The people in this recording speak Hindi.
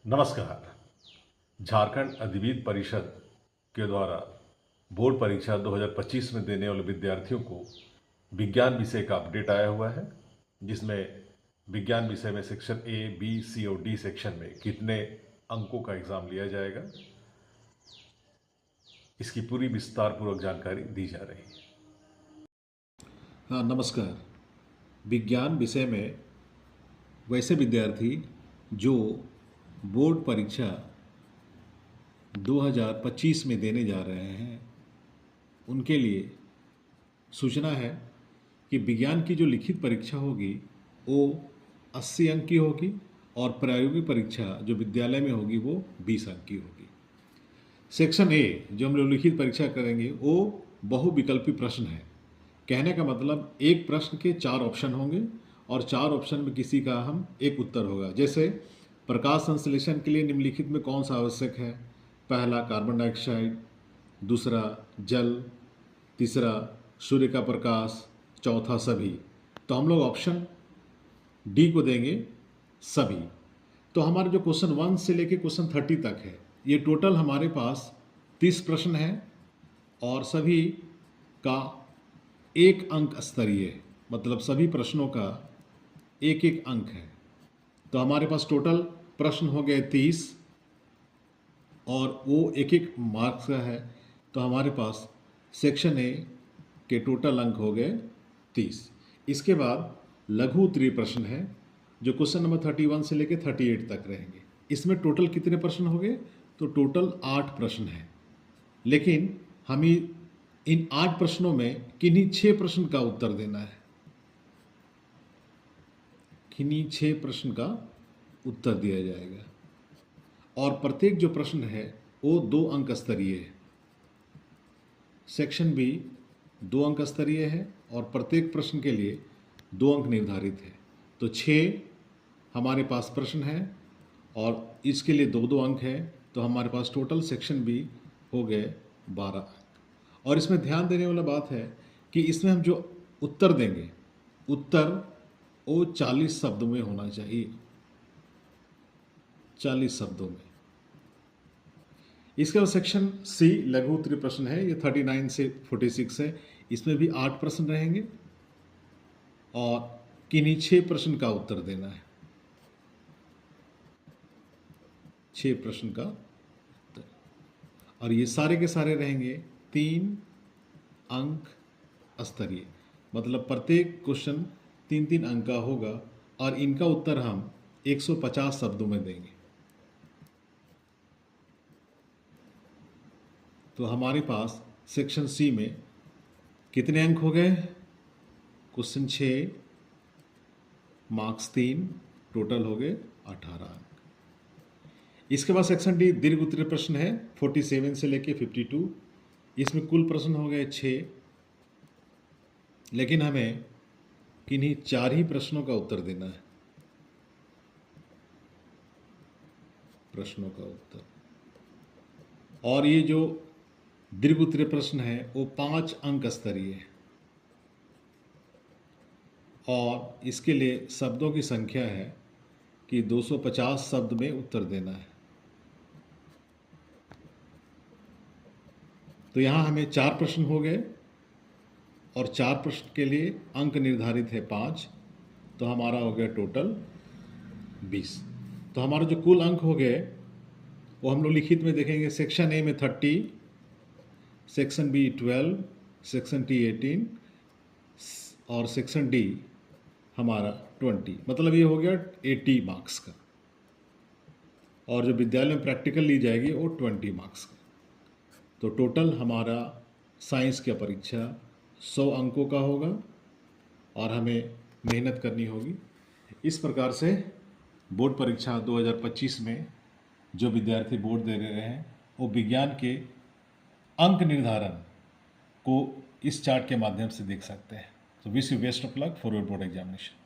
नमस्कार। झारखंड अधिविद्य परिषद के द्वारा बोर्ड परीक्षा 2025 में देने वाले विद्यार्थियों को विज्ञान विषय का अपडेट आया हुआ है, जिसमें विज्ञान विषय में सेक्शन ए, बी, सी और डी सेक्शन में कितने अंकों का एग्ज़ाम लिया जाएगा, इसकी पूरी विस्तारपूर्वक जानकारी दी जा रही है। हाँ, नमस्कार। विज्ञान विषय में वैसे विद्यार्थी जो बोर्ड परीक्षा 2025 में देने जा रहे हैं, उनके लिए सूचना है कि विज्ञान की जो लिखित परीक्षा होगी वो 80 अंक की होगी और प्रायोगिक परीक्षा जो विद्यालय में होगी वो 20 अंक की होगी। सेक्शन ए जो हम लोग लिखित परीक्षा करेंगे वो बहुविकल्पी प्रश्न है। कहने का मतलब एक प्रश्न के 4 ऑप्शन होंगे और 4 ऑप्शन में किसी का हम एक उत्तर होगा। जैसे प्रकाश संश्लेषण के लिए निम्नलिखित में कौन सा आवश्यक है? पहला कार्बन डाइऑक्साइड, दूसरा जल, तीसरा सूर्य का प्रकाश, चौथा सभी। तो हम लोग ऑप्शन डी को देंगे सभी। तो हमारे जो क्वेश्चन 1 से लेके क्वेश्चन 30 तक है, ये टोटल हमारे पास 30 प्रश्न है और सभी का 1 अंक स्तरीय है, मतलब सभी प्रश्नों का 1-1 अंक है। तो हमारे पास टोटल प्रश्न हो गए 30 और वो 1-1 मार्क्स का है। तो हमारे पास सेक्शन ए के टोटल अंक हो गए 30। इसके बाद लघु उत्तरीय प्रश्न है जो क्वेश्चन नंबर 31 से लेकर 38 तक रहेंगे। इसमें टोटल कितने प्रश्न हो गए? तो टोटल 8 प्रश्न हैं, लेकिन हमें इन 8 प्रश्नों में किन्हीं 6 प्रश्न का उत्तर देना है। किन्हीं 6 प्रश्न का उत्तर दिया जाएगा और प्रत्येक जो प्रश्न है वो 2 अंक स्तरीय है। सेक्शन बी 2 अंक स्तरीय है और प्रत्येक प्रश्न के लिए 2 अंक निर्धारित है। तो 6 हमारे पास प्रश्न है और इसके लिए 2-2 अंक है। तो हमारे पास टोटल सेक्शन बी हो गए 12 अंक। और इसमें ध्यान देने वाला बात है कि इसमें हम जो उत्तर देंगे, उत्तर वो 40 शब्दों में होना चाहिए, 40 शब्दों में। इसके बाद सेक्शन सी लघु उत्तरीय प्रश्न है, ये 39 से 46 है। इसमें भी 8 प्रश्न रहेंगे और किन्हीं 6 प्रश्न का उत्तर देना है, 6 प्रश्न का उत्तर। और ये सारे के सारे रहेंगे 3 अंक स्तरीय, मतलब प्रत्येक क्वेश्चन 3-3 अंक का होगा और इनका उत्तर हम 150 शब्दों में देंगे। तो हमारे पास सेक्शन सी में कितने अंक हो गए? क्वेश्चन 6, मार्क्स 3, टोटल हो गए 18 अंक। इसके बाद सेक्शन डी दीर्घ उत्तरीय प्रश्न है 47 से लेके 52। इसमें कुल प्रश्न हो गए 6, लेकिन हमें किन्हीं 4 ही प्रश्नों का उत्तर देना है, प्रश्नों का उत्तर। और ये जो दीर्घ उत्तरीय प्रश्न है वो 5 अंक स्तरीय है और इसके लिए शब्दों की संख्या है कि 250 शब्द में उत्तर देना है। तो यहाँ हमें 4 प्रश्न हो गए और 4 प्रश्न के लिए अंक निर्धारित है 5। तो हमारा हो गया टोटल 20। तो हमारा जो कुल अंक हो गए वो हम लोग लिखित में देखेंगे। सेक्शन ए में 30, सेक्शन बी 12, सेक्शन टी 18 और सेक्शन डी हमारा 20, मतलब ये हो गया 80 मार्क्स का। और जो विद्यालय में प्रैक्टिकल ली जाएगी वो 20 मार्क्स का। तो टोटल हमारा साइंस की परीक्षा 100 अंकों का होगा और हमें मेहनत करनी होगी। इस प्रकार से बोर्ड परीक्षा 2025 में जो विद्यार्थी बोर्ड दे रहे हैं वो विज्ञान के अंक निर्धारण को इस चार्ट के माध्यम से देख सकते हैं। तो wish you best of luck for your board examination.